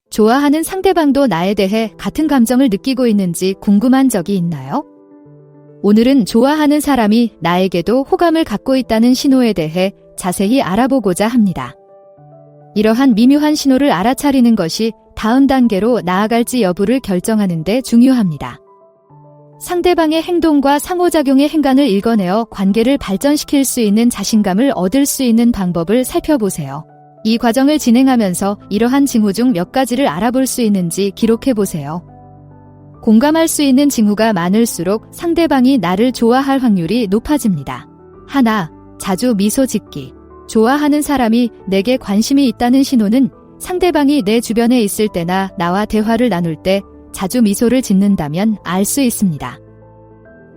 좋아하는 상대방도 나에 대해 같은 감정을 느끼고 있는지 궁금한 적이 있나요? 오늘은 좋아하는 사람이 나에게도 호감을 갖고 있다는 신호에 대해 자세히 알아보고자 합니다. 이러한 미묘한 신호를 알아차리는 것이 다음 단계로 나아갈지 여부를 결정하는 데 중요합니다. 상대방의 행동과 상호작용의 행간을 읽어내어 관계를 발전시킬 수 있는 자신감을 얻을 수 있는 방법을 살펴보세요. 이 과정을 진행하면서 이러한 징후 중 몇 가지를 알아볼 수 있는지 기록해보세요. 공감할 수 있는 징후가 많을수록 상대방이 나를 좋아할 확률이 높아집니다. 하나, 자주 미소 짓기. 좋아하는 사람이 내게 관심이 있다는 신호는 상대방이 내 주변에 있을 때나 나와 대화를 나눌 때 자주 미소를 짓는다면 알 수 있습니다.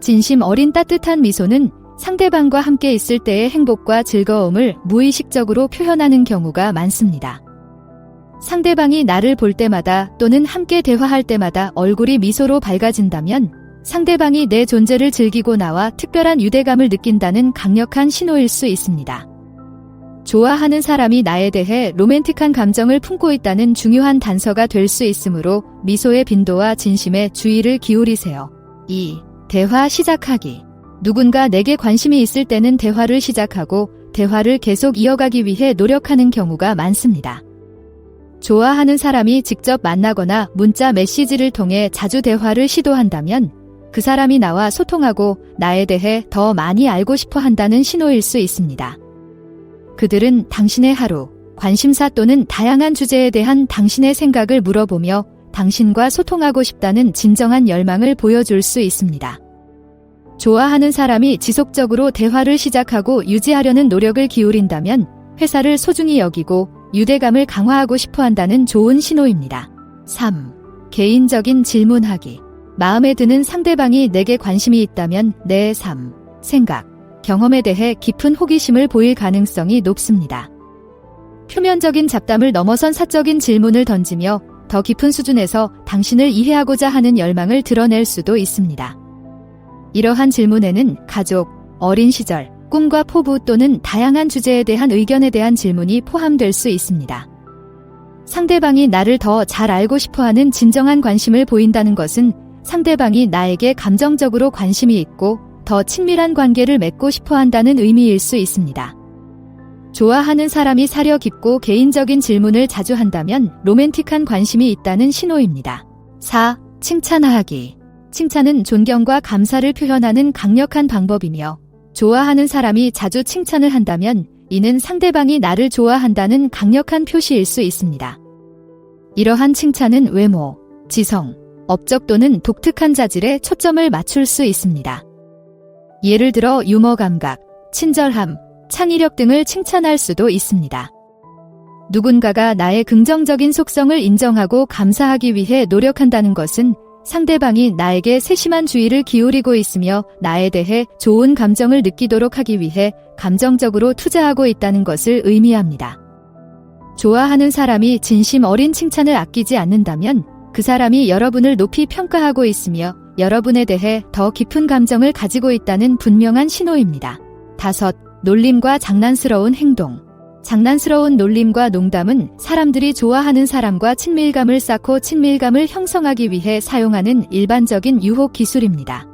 진심 어린 따뜻한 미소는 상대방과 함께 있을 때의 행복과 즐거움을 무의식적으로 표현하는 경우가 많습니다. 상대방이 나를 볼 때마다 또는 함께 대화할 때마다 얼굴이 미소로 밝아진다면 상대방이 내 존재를 즐기고 나와 특별한 유대감을 느낀다는 강력한 신호일 수 있습니다. 좋아하는 사람이 나에 대해 로맨틱한 감정을 품고 있다는 중요한 단서가 될 수 있으므로 미소의 빈도와 진심에 주의를 기울이세요. 2. 대화 시작하기. 누군가 내게 관심이 있을 때는 대화를 시작하고 대화를 계속 이어가기 위해 노력하는 경우가 많습니다. 좋아하는 사람이 직접 만나거나 문자 메시지를 통해 자주 대화를 시도한다면 그 사람이 나와 소통하고 나에 대해 더 많이 알고 싶어 한다는 신호일 수 있습니다. 그들은 당신의 하루, 관심사 또는 다양한 주제에 대한 당신의 생각을 물어보며 당신과 소통하고 싶다는 진정한 열망을 보여줄 수 있습니다. 좋아하는 사람이 지속적으로 대화를 시작하고 유지하려는 노력을 기울인다면 회사를 소중히 여기고 유대감을 강화하고 싶어 한다는 좋은 신호입니다. 3. 개인적인 질문하기. 마음에 드는 상대방이 내게 관심이 있다면 내 삶, 생각, 경험에 대해 깊은 호기심을 보일 가능성이 높습니다. 표면적인 잡담을 넘어선 사적인 질문을 던지며 더 깊은 수준에서 당신을 이해하고자 하는 열망을 드러낼 수도 있습니다. 이러한 질문에는 가족, 어린 시절, 꿈과 포부 또는 다양한 주제에 대한 의견에 대한 질문이 포함될 수 있습니다. 상대방이 나를 더 잘 알고 싶어하는 진정한 관심을 보인다는 것은 상대방이 나에게 감정적으로 관심이 있고 더 친밀한 관계를 맺고 싶어 한다는 의미일 수 있습니다. 좋아하는 사람이 사려 깊고 개인적인 질문을 자주 한다면 로맨틱한 관심이 있다는 신호입니다. 4. 칭찬하기. 칭찬은 존경과 감사를 표현하는 강력한 방법이며 좋아하는 사람이 자주 칭찬을 한다면 이는 상대방이 나를 좋아한다는 강력한 표시일 수 있습니다. 이러한 칭찬은 외모, 지성, 업적 또는 독특한 자질에 초점을 맞출 수 있습니다. 예를 들어 유머 감각, 친절함, 창의력 등을 칭찬할 수도 있습니다. 누군가가 나의 긍정적인 속성을 인정하고 감사하기 위해 노력한다는 것은 상대방이 나에게 세심한 주의를 기울이고 있으며 나에 대해 좋은 감정을 느끼도록 하기 위해 감정적으로 투자하고 있다는 것을 의미합니다. 좋아하는 사람이 진심 어린 칭찬을 아끼지 않는다면 그 사람이 여러분을 높이 평가하고 있으며 여러분에 대해 더 깊은 감정을 가지고 있다는 분명한 신호입니다. 5. 놀림과 장난스러운 행동. 장난스러운 놀림과 농담은 사람들이 좋아하는 사람과 친밀감을 쌓고 친밀감을 형성하기 위해 사용하는 일반적인 유혹 기술입니다.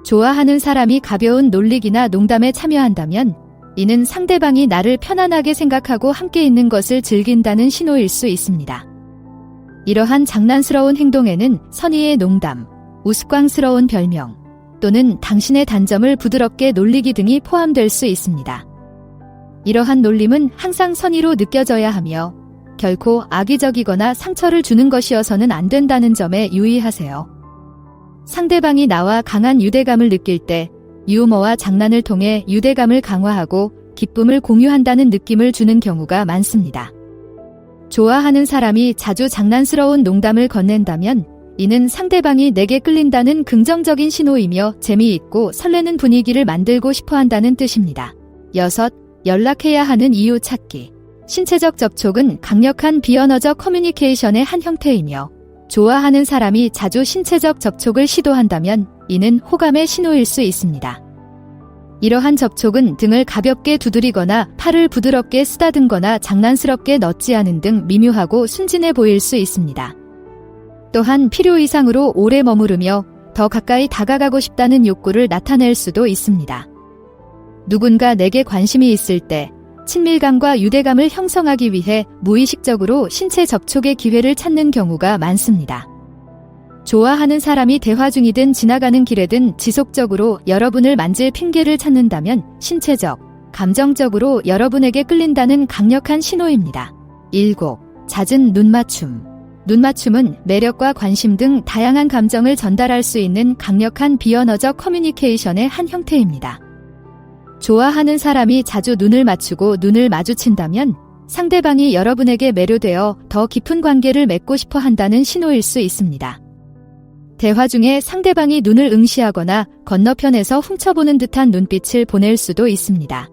좋아하는 사람이 가벼운 놀리기나 농담에 참여한다면 이는 상대방이 나를 편안하게 생각하고 함께 있는 것을 즐긴다는 신호일 수 있습니다. 이러한 장난스러운 행동에는 선의의 농담, 우스꽝스러운 별명, 또는 당신의 단점을 부드럽게 놀리기 등이 포함될 수 있습니다. 이러한 놀림은 항상 선의로 느껴져야 하며 결코 악의적이거나 상처를 주는 것이어서는 안 된다는 점에 유의하세요. 상대방이 나와 강한 유대감을 느낄 때 유머와 장난을 통해 유대감을 강화하고 기쁨을 공유한다는 느낌을 주는 경우가 많습니다. 좋아하는 사람이 자주 장난스러운 농담을 건넨다면 이는 상대방이 내게 끌린다는 긍정적인 신호이며 재미있고 설레는 분위기를 만들고 싶어 한다는 뜻입니다. 6. 연락해야 하는 이유 찾기. 신체적 접촉은 강력한 비언어적 커뮤니케이션의 한 형태이며 좋아하는 사람이 자주 신체적 접촉을 시도한다면 이는 호감의 신호일 수 있습니다. 이러한 접촉은 등을 가볍게 두드리거나 팔을 부드럽게 쓰다듬거나 장난스럽게 넛지하는 등 미묘하고 순진해 보일 수 있습니다. 또한 필요 이상으로 오래 머무르며 더 가까이 다가가고 싶다는 욕구를 나타낼 수도 있습니다. 누군가 내게 관심이 있을 때 친밀감과 유대감을 형성하기 위해 무의식적으로 신체 접촉의 기회를 찾는 경우가 많습니다. 좋아하는 사람이 대화 중이든 지나가는 길에든 지속적으로 여러분을 만질 핑계를 찾는다면 신체적, 감정적으로 여러분에게 끌린다는 강력한 신호입니다. 7. 잦은 눈맞춤. 눈맞춤은 매력과 관심 등 다양한 감정을 전달할 수 있는 강력한 비언어적 커뮤니케이션의 한 형태입니다. 좋아하는 사람이 자주 눈을 맞추고 눈을 마주친다면 상대방이 여러분에게 매료되어 더 깊은 관계를 맺고 싶어 한다는 신호일 수 있습니다. 대화 중에 상대방이 눈을 응시하거나 건너편에서 훔쳐보는 듯한 눈빛을 보낼 수도 있습니다.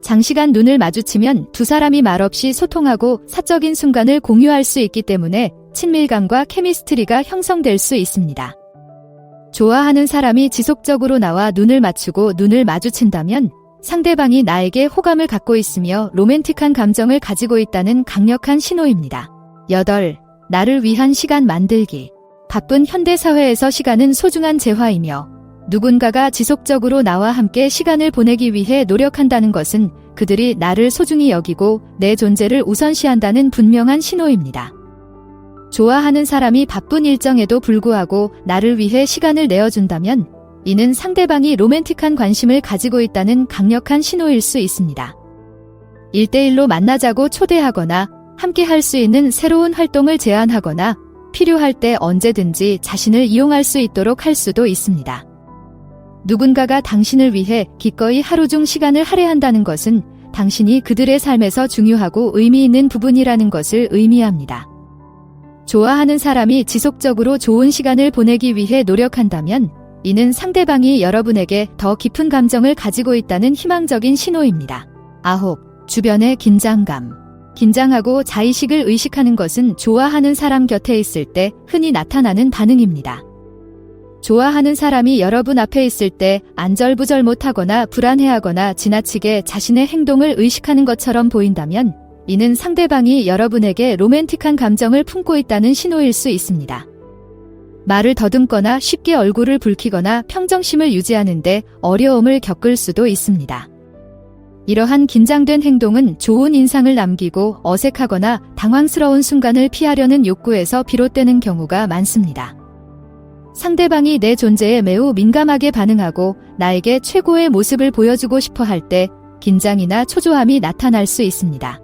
장시간 눈을 마주치면 두 사람이 말없이 소통하고 사적인 순간을 공유할 수 있기 때문에 친밀감과 케미스트리가 형성될 수 있습니다. 좋아하는 사람이 지속적으로 나와 눈을 맞추고 눈을 마주친다면 상대방이 나에게 호감을 갖고 있으며 로맨틱한 감정을 가지고 있다는 강력한 신호입니다. 8. 나를 위한 시간 만들기. 바쁜 현대사회에서 시간은 소중한 재화이며 누군가가 지속적으로 나와 함께 시간을 보내기 위해 노력한다는 것은 그들이 나를 소중히 여기고 내 존재를 우선시한다는 분명한 신호입니다. 좋아하는 사람이 바쁜 일정에도 불구하고 나를 위해 시간을 내어준다면 이는 상대방이 로맨틱한 관심을 가지고 있다는 강력한 신호일 수 있습니다. 1대1로 만나자고 초대하거나 함께 할 수 있는 새로운 활동을 제안하거나 필요할 때 언제든지 자신을 이용할 수 있도록 할 수도 있습니다. 누군가가 당신을 위해 기꺼이 하루 중 시간을 할애한다는 것은 당신이 그들의 삶에서 중요하고 의미 있는 부분이라는 것을 의미합니다. 좋아하는 사람이 지속적으로 좋은 시간을 보내기 위해 노력한다면 이는 상대방이 여러분에게 더 깊은 감정을 가지고 있다는 희망적인 신호입니다. 9. 주변의 긴장감. 긴장하고 자의식을 의식하는 것은 좋아하는 사람 곁에 있을 때 흔히 나타나는 반응입니다. 좋아하는 사람이 여러분 앞에 있을 때 안절부절 못하거나 불안해하거나 지나치게 자신의 행동을 의식하는 것처럼 보인다면 이는 상대방이 여러분에게 로맨틱한 감정을 품고 있다는 신호일 수 있습니다. 말을 더듬거나 쉽게 얼굴을 붉히거나 평정심을 유지하는데 어려움을 겪을 수도 있습니다. 이러한 긴장된 행동은 좋은 인상을 남기고 어색하거나 당황스러운 순간을 피하려는 욕구에서 비롯되는 경우가 많습니다. 상대방이 내 존재에 매우 민감하게 반응하고 나에게 최고의 모습을 보여주고 싶어 할 때 긴장이나 초조함이 나타날 수 있습니다.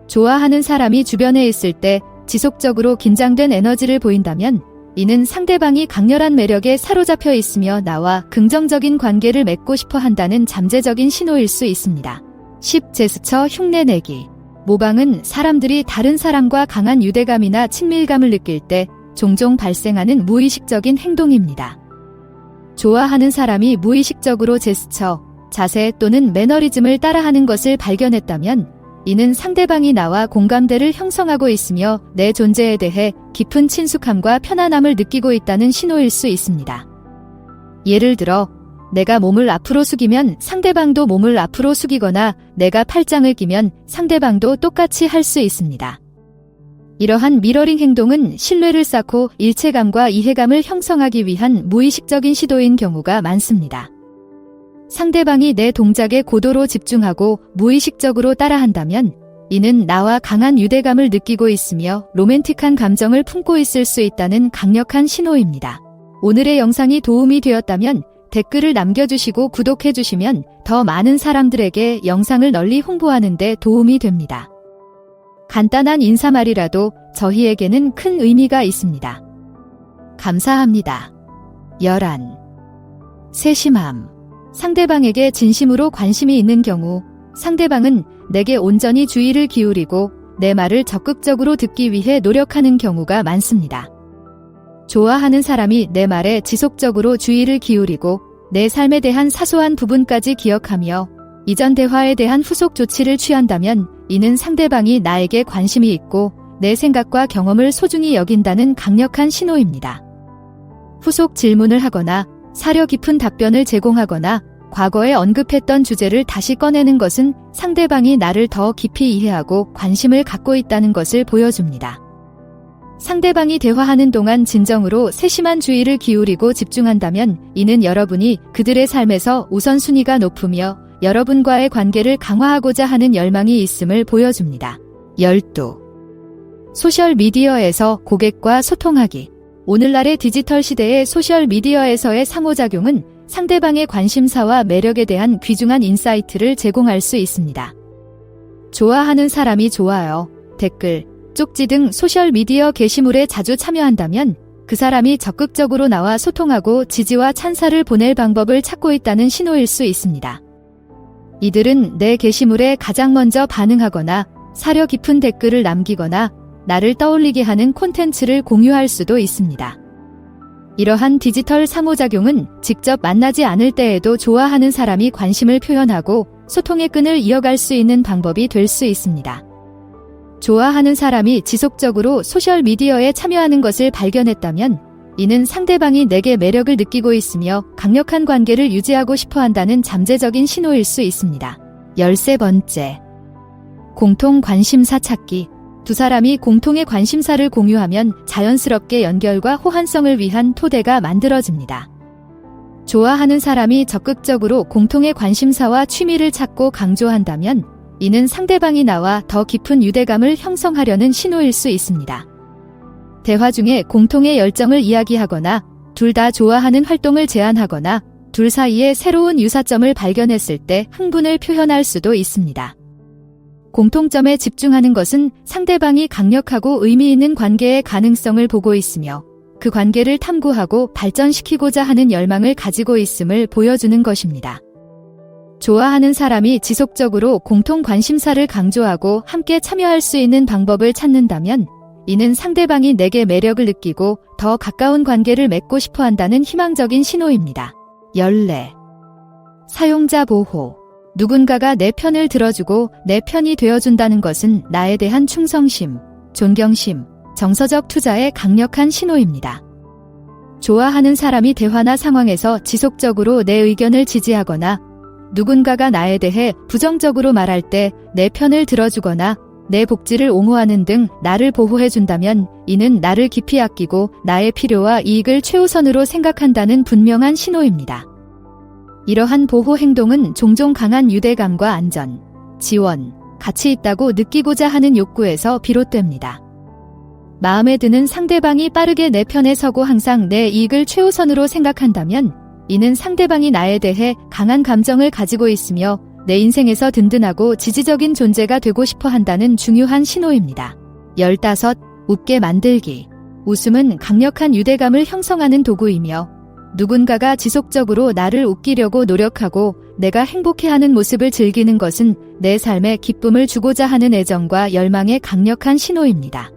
좋아하는 사람이 주변에 있을 때 지속적으로 긴장된 에너지를 보인다면 이는 상대방이 강렬한 매력에 사로잡혀 있으며 나와 긍정적인 관계를 맺고 싶어 한다는 잠재적인 신호일 수 있습니다. 10. 제스처 흉내내기. 모방은 사람들이 다른 사람과 강한 유대감이나 친밀감을 느낄 때 종종 발생하는 무의식적인 행동입니다. 좋아하는 사람이 무의식적으로 제스처, 자세 또는 매너리즘을 따라하는 것을 발견했다면 이는 상대방이 나와 공감대를 형성하고 있으며 내 존재에 대해 깊은 친숙함과 편안함을 느끼고 있다는 신호일 수 있습니다. 예를 들어, 내가 몸을 앞으로 숙이면 상대방도 몸을 앞으로 숙이거나 내가 팔짱을 끼면 상대방도 똑같이 할 수 있습니다. 이러한 미러링 행동은 신뢰를 쌓고 일체감과 이해감을 형성하기 위한 무의식적인 시도인 경우가 많습니다. 상대방이 내 동작에 고도로 집중하고 무의식적으로 따라한다면 이는 나와 강한 유대감을 느끼고 있으며 로맨틱한 감정을 품고 있을 수 있다는 강력한 신호입니다. 오늘의 영상이 도움이 되었다면 댓글을 남겨주시고 구독해주시면 더 많은 사람들에게 영상을 널리 홍보하는 데 도움이 됩니다. 간단한 인사말이라도 저희에게는 큰 의미가 있습니다. 감사합니다. 11. 세심함. 상대방에게 진심으로 관심이 있는 경우 상대방은 내게 온전히 주의를 기울이고 내 말을 적극적으로 듣기 위해 노력하는 경우가 많습니다. 좋아하는 사람이 내 말에 지속적으로 주의를 기울이고 내 삶에 대한 사소한 부분까지 기억하며 이전 대화에 대한 후속 조치를 취한다면 이는 상대방이 나에게 관심이 있고 내 생각과 경험을 소중히 여긴다는 강력한 신호입니다. 후속 질문을 하거나 사려 깊은 답변을 제공하거나 과거에 언급했던 주제를 다시 꺼내는 것은 상대방이 나를 더 깊이 이해하고 관심을 갖고 있다는 것을 보여줍니다. 상대방이 대화하는 동안 진정으로 세심한 주의를 기울이고 집중한다면 이는 여러분이 그들의 삶에서 우선순위가 높으며 여러분과의 관계를 강화하고자 하는 열망이 있음을 보여줍니다. 12. 소셜미디어에서 고객과 소통하기. 오늘날의 디지털 시대의 소셜미디어에서의 상호작용은 상대방의 관심사와 매력에 대한 귀중한 인사이트를 제공할 수 있습니다. 좋아하는 사람이 좋아요, 댓글, 쪽지 등 소셜미디어 게시물에 자주 참여한다면 그 사람이 적극적으로 나와 소통하고 지지와 찬사를 보낼 방법을 찾고 있다는 신호일 수 있습니다. 이들은 내 게시물에 가장 먼저 반응하거나 사려 깊은 댓글을 남기거나 나를 떠올리게 하는 콘텐츠를 공유할 수도 있습니다. 이러한 디지털 상호작용은 직접 만나지 않을 때에도 좋아하는 사람이 관심을 표현하고 소통의 끈을 이어갈 수 있는 방법이 될 수 있습니다. 좋아하는 사람이 지속적으로 소셜미디어에 참여하는 것을 발견했다면 이는 상대방이 내게 매력을 느끼고 있으며 강력한 관계를 유지하고 싶어 한다는 잠재적인 신호일 수 있습니다. 13번째. 공통 관심사 찾기. 두 사람이 공통의 관심사를 공유하면 자연스럽게 연결과 호환성을 위한 토대가 만들어집니다. 좋아하는 사람이 적극적으로 공통의 관심사와 취미를 찾고 강조한다면 이는 상대방이 나와 더 깊은 유대감을 형성하려는 신호일 수 있습니다. 대화 중에 공통의 열정을 이야기하거나 둘 다 좋아하는 활동을 제안하거나 둘 사이에 새로운 유사점을 발견했을 때 흥분을 표현할 수도 있습니다. 공통점에 집중하는 것은 상대방이 강력하고 의미 있는 관계의 가능성을 보고 있으며 그 관계를 탐구하고 발전시키고자 하는 열망을 가지고 있음을 보여주는 것입니다. 좋아하는 사람이 지속적으로 공통 관심사를 강조하고 함께 참여할 수 있는 방법을 찾는다면 이는 상대방이 내게 매력을 느끼고 더 가까운 관계를 맺고 싶어 한다는 희망적인 신호입니다. 14. 사용자 보호. 누군가가 내 편을 들어주고 내 편이 되어준다는 것은 나에 대한 충성심, 존경심, 정서적 투자의 강력한 신호입니다. 좋아하는 사람이 대화나 상황에서 지속적으로 내 의견을 지지하거나 누군가가 나에 대해 부정적으로 말할 때 내 편을 들어주거나 내 복지를 옹호하는 등 나를 보호해준다면 이는 나를 깊이 아끼고 나의 필요와 이익을 최우선으로 생각한다는 분명한 신호입니다. 이러한 보호 행동은 종종 강한 유대감과 안전, 지원, 가치 있다고 느끼고자 하는 욕구에서 비롯됩니다. 마음에 드는 상대방이 빠르게 내 편에 서고 항상 내 이익을 최우선으로 생각한다면 이는 상대방이 나에 대해 강한 감정을 가지고 있으며 내 인생에서 든든하고 지지적인 존재가 되고 싶어 한다는 중요한 신호입니다. 15. 웃게 만들기. 웃음은 강력한 유대감을 형성하는 도구이며 누군가가 지속적으로 나를 웃기려고 노력하고 내가 행복해하는 모습을 즐기는 것은 내 삶에 기쁨을 주고자 하는 애정과 열망의 강력한 신호입니다.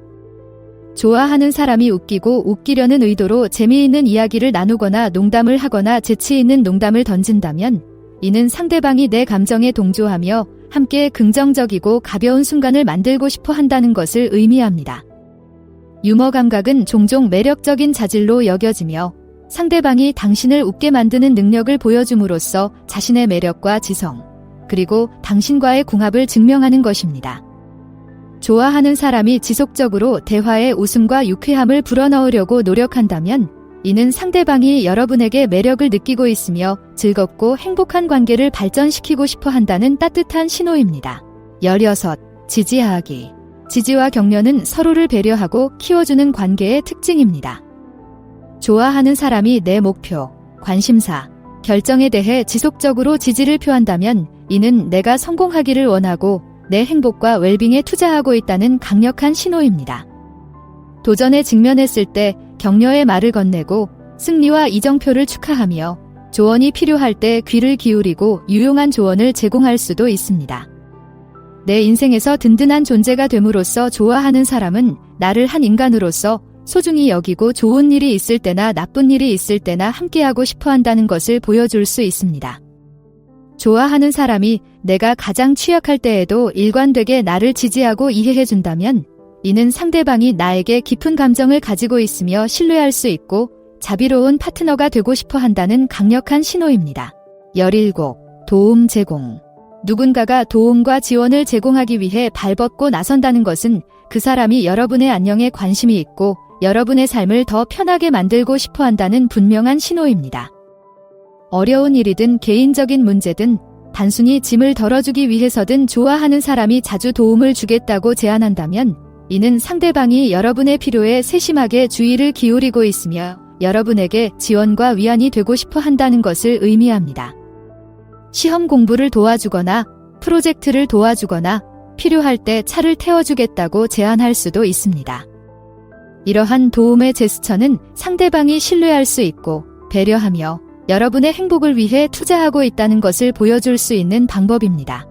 좋아하는 사람이 웃기고 웃기려는 의도로 재미있는 이야기를 나누거나 농담을 하거나 재치 있는 농담을 던진다면 이는 상대방이 내 감정에 동조하며 함께 긍정적이고 가벼운 순간을 만들고 싶어 한다는 것을 의미합니다. 유머 감각은 종종 매력적인 자질로 여겨지며 상대방이 당신을 웃게 만드는 능력을 보여줌으로써 자신의 매력과 지성, 그리고 당신과의 궁합을 증명하는 것입니다. 좋아하는 사람이 지속적으로 대화에 웃음과 유쾌함을 불어넣으려고 노력한다면 이는 상대방이 여러분에게 매력을 느끼고 있으며 즐겁고 행복한 관계를 발전시키고 싶어 한다는 따뜻한 신호입니다. 16. 지지하기. 지지와 격려는 서로를 배려하고 키워주는 관계의 특징입니다. 좋아하는 사람이 내 목표, 관심사, 결정에 대해 지속적으로 지지를 표한다면 이는 내가 성공하기를 원하고 내 행복과 웰빙에 투자하고 있다는 강력한 신호입니다. 도전에 직면했을 때 격려의 말을 건네고 승리와 이정표를 축하하며 조언이 필요할 때 귀를 기울이고 유용한 조언을 제공할 수도 있습니다. 내 인생에서 든든한 존재가 됨으로써 좋아하는 사람은 나를 한 인간으로서 소중히 여기고 좋은 일이 있을 때나 나쁜 일이 있을 때나 함께하고 싶어 한다는 것을 보여줄 수 있습니다. 좋아하는 사람이 내가 가장 취약할 때에도 일관되게 나를 지지하고 이해해준다면 이는 상대방이 나에게 깊은 감정을 가지고 있으며 신뢰할 수 있고 자비로운 파트너가 되고 싶어 한다는 강력한 신호입니다. 17. 도움 제공. 누군가가 도움과 지원을 제공하기 위해 발벗고 나선다는 것은 그 사람이 여러분의 안녕에 관심이 있고 여러분의 삶을 더 편하게 만들고 싶어 한다는 분명한 신호입니다. 어려운 일이든 개인적인 문제든 단순히 짐을 덜어주기 위해서든 좋아하는 사람이 자주 도움을 주겠다고 제안한다면 이는 상대방이 여러분의 필요에 세심하게 주의를 기울이고 있으며 여러분에게 지원과 위안이 되고 싶어 한다는 것을 의미합니다. 시험 공부를 도와주거나 프로젝트를 도와주거나 필요할 때 차를 태워주겠다고 제안할 수도 있습니다. 이러한 도움의 제스처는 상대방이 신뢰할 수 있고 배려하며 여러분의 행복을 위해 투자하고 있다는 것을 보여줄 수 있는 방법입니다.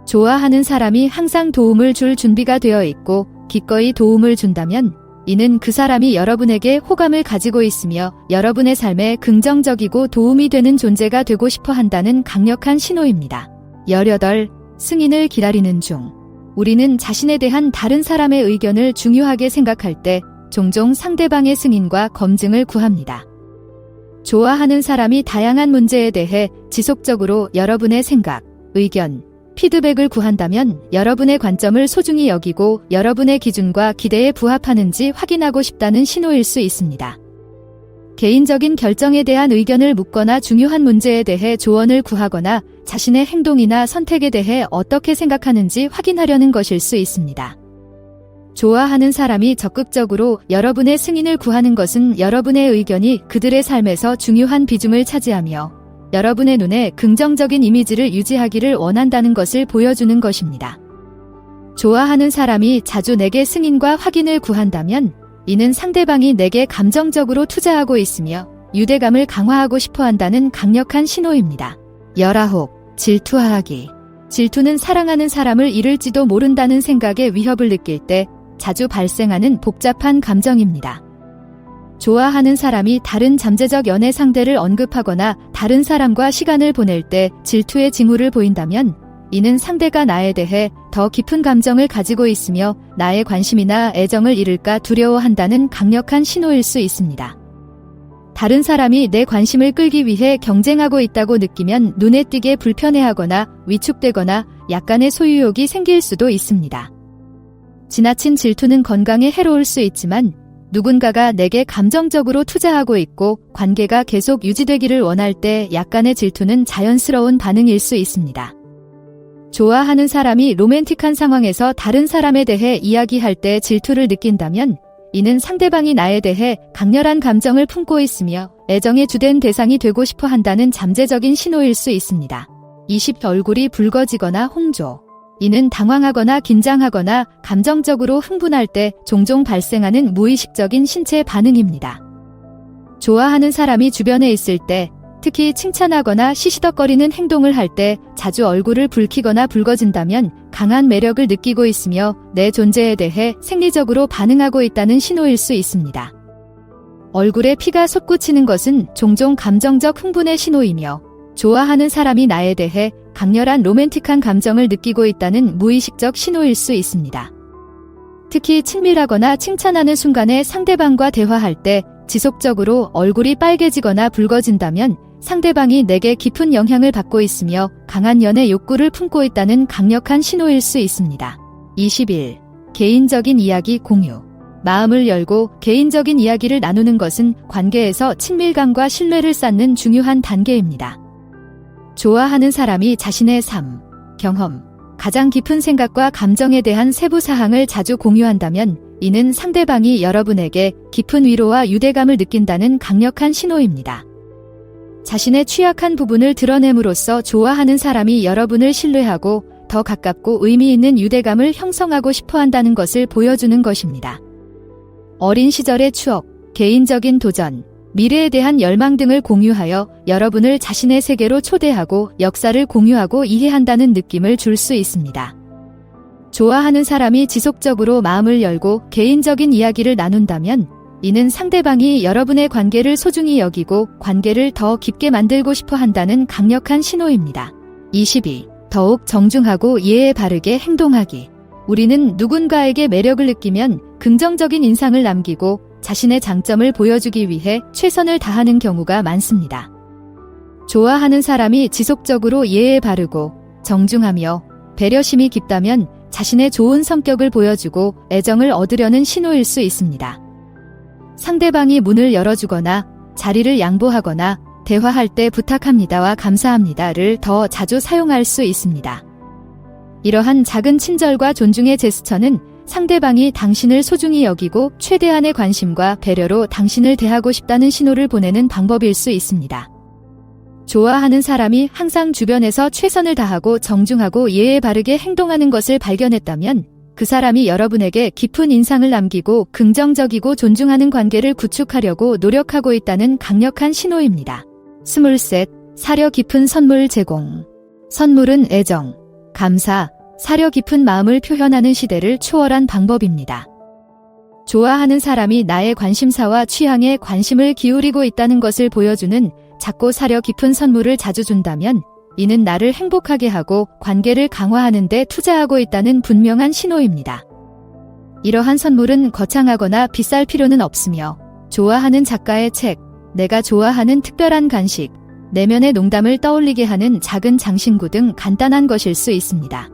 좋아하는 사람이 항상 도움을 줄 준비가 되어 있고 기꺼이 도움을 준다면 이는 그 사람이 여러분에게 호감을 가지고 있으며 여러분의 삶에 긍정적이고 도움이 되는 존재가 되고 싶어 한다는 강력한 신호입니다. 18. 승인을 기다리는 중. 우리는 자신에 대한 다른 사람의 의견을 중요하게 생각할 때 종종 상대방의 승인과 검증을 구합니다. 좋아하는 사람이 다양한 문제에 대해 지속적으로 여러분의 생각, 의견, 피드백을 구한다면 여러분의 관점을 소중히 여기고 여러분의 기준과 기대에 부합하는지 확인하고 싶다는 신호일 수 있습니다. 개인적인 결정에 대한 의견을 묻거나 중요한 문제에 대해 조언을 구하거나 자신의 행동이나 선택에 대해 어떻게 생각하는지 확인하려는 것일 수 있습니다. 좋아하는 사람이 적극적으로 여러분의 승인을 구하는 것은 여러분의 의견이 그들의 삶에서 중요한 비중을 차지하며 여러분의 눈에 긍정적인 이미지를 유지하기를 원한다는 것을 보여주는 것입니다. 좋아하는 사람이 자주 내게 승인과 확인을 구한다면 이는 상대방이 내게 감정적으로 투자하고 있으며 유대감을 강화하고 싶어 한다는 강력한 신호입니다. 19. 질투하기. 질투는 사랑하는 사람을 잃을지도 모른다는 생각에 위협을 느낄 때 자주 발생하는 복잡한 감정입니다. 좋아하는 사람이 다른 잠재적 연애 상대를 언급하거나 다른 사람과 시간을 보낼 때 질투의 징후를 보인다면 이는 상대가 나에 대해 더 깊은 감정을 가지고 있으며 나의 관심이나 애정을 잃을까 두려워한다는 강력한 신호일 수 있습니다. 다른 사람이 내 관심을 끌기 위해 경쟁하고 있다고 느끼면 눈에 띄게 불편해하거나 위축되거나 약간의 소유욕이 생길 수도 있습니다. 지나친 질투는 건강에 해로울 수 있지만 누군가가 내게 감정적으로 투자하고 있고 관계가 계속 유지되기를 원할 때 약간의 질투는 자연스러운 반응일 수 있습니다. 좋아하는 사람이 로맨틱한 상황에서 다른 사람에 대해 이야기할 때 질투를 느낀다면 이는 상대방이 나에 대해 강렬한 감정을 품고 있으며 애정의 주된 대상이 되고 싶어 한다는 잠재적인 신호일 수 있습니다. 20. 얼굴이 붉어지거나 홍조. 이는 당황하거나 긴장하거나 감정적으로 흥분할 때 종종 발생하는 무의식적인 신체 반응입니다. 좋아하는 사람이 주변에 있을 때, 특히 칭찬하거나 시시덕거리는 행동을 할 때 자주 얼굴을 붉히거나 붉어진다면 강한 매력을 느끼고 있으며 내 존재에 대해 생리적으로 반응하고 있다는 신호일 수 있습니다. 얼굴에 피가 솟구치는 것은 종종 감정적 흥분의 신호이며 좋아하는 사람이 나에 대해 강렬한 로맨틱한 감정을 느끼고 있다는 무의식적 신호일 수 있습니다. 특히 친밀하거나 칭찬하는 순간에 상대방과 대화할 때 지속적으로 얼굴이 빨개지거나 붉어진다면 상대방이 내게 깊은 영향을 받고 있으며 강한 연애 욕구를 품고 있다는 강력한 신호일 수 있습니다. 21. 개인적인 이야기 공유. 마음을 열고 개인적인 이야기를 나누는 것은 관계에서 친밀감과 신뢰를 쌓는 중요한 단계입니다. 좋아하는 사람이 자신의 삶, 경험, 가장 깊은 생각과 감정에 대한 세부 사항을 자주 공유한다면 이는 상대방이 여러분에게 깊은 위로와 유대감을 느낀다는 강력한 신호입니다. 자신의 취약한 부분을 드러냄으로써 좋아하는 사람이 여러분을 신뢰하고 더 가깝고 의미 있는 유대감을 형성하고 싶어 한다는 것을 보여주는 것입니다. 어린 시절의 추억, 개인적인 도전, 미래에 대한 열망 등을 공유하여 여러분을 자신의 세계로 초대하고 역사를 공유하고 이해한다는 느낌을 줄 수 있습니다. 좋아하는 사람이 지속적으로 마음을 열고 개인적인 이야기를 나눈다면 이는 상대방이 여러분의 관계를 소중히 여기고 관계를 더 깊게 만들고 싶어 한다는 강력한 신호입니다. 22. 더욱 정중하고 예에 바르게 행동하기. 우리는 누군가에게 매력을 느끼면 긍정적인 인상을 남기고 자신의 장점을 보여주기 위해 최선을 다하는 경우가 많습니다. 좋아하는 사람이 지속적으로 예에 바르고 정중하며 배려심이 깊다면 자신의 좋은 성격을 보여주고 애정을 얻으려는 신호일 수 있습니다. 상대방이 문을 열어주거나 자리를 양보하거나 대화할 때 부탁합니다와 감사합니다를 더 자주 사용할 수 있습니다. 이러한 작은 친절과 존중의 제스처는 상대방이 당신을 소중히 여기고 최대한의 관심과 배려로 당신을 대하고 싶다는 신호를 보내는 방법일 수 있습니다. 좋아하는 사람이 항상 주변에서 최선을 다하고 정중하고 예에 바르게 행동하는 것을 발견했다면 그 사람이 여러분에게 깊은 인상을 남기고 긍정적이고 존중하는 관계를 구축하려고 노력하고 있다는 강력한 신호입니다. 23. 사려 깊은 선물 제공. 선물은 애정, 감사, 사려 깊은 마음을 표현하는 시대를 초월한 방법입니다. 좋아하는 사람이 나의 관심사와 취향에 관심을 기울이고 있다는 것을 보여주는 작고 사려 깊은 선물을 자주 준다면 이는 나를 행복하게 하고 관계를 강화하는 데 투자하고 있다는 분명한 신호입니다. 이러한 선물은 거창하거나 비쌀 필요는 없으며 좋아하는 작가의 책, 내가 좋아하는 특별한 간식, 내면의 농담을 떠올리게 하는 작은 장신구 등 간단한 것일 수 있습니다.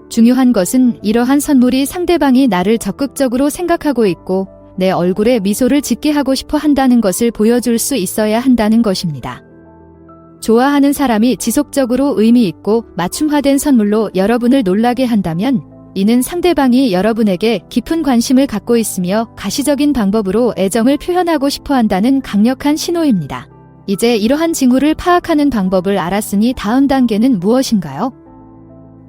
중요한 것은 이러한 선물이 상대방이 나를 적극적으로 생각하고 있고 내 얼굴에 미소를 짓게 하고 싶어 한다는 것을 보여줄 수 있어야 한다는 것입니다. 좋아하는 사람이 지속적으로 의미 있고 맞춤화된 선물로 여러분을 놀라게 한다면 이는 상대방이 여러분에게 깊은 관심을 갖고 있으며 가시적인 방법으로 애정을 표현하고 싶어 한다는 강력한 신호입니다. 이제 이러한 징후를 파악하는 방법을 알았으니 다음 단계는 무엇인가요?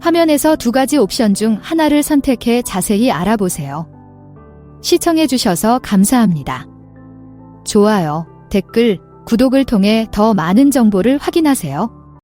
화면에서 두 가지 옵션 중 하나를 선택해 자세히 알아보세요. 시청해주셔서 감사합니다. 좋아요, 댓글, 구독을 통해 더 많은 정보를 확인하세요.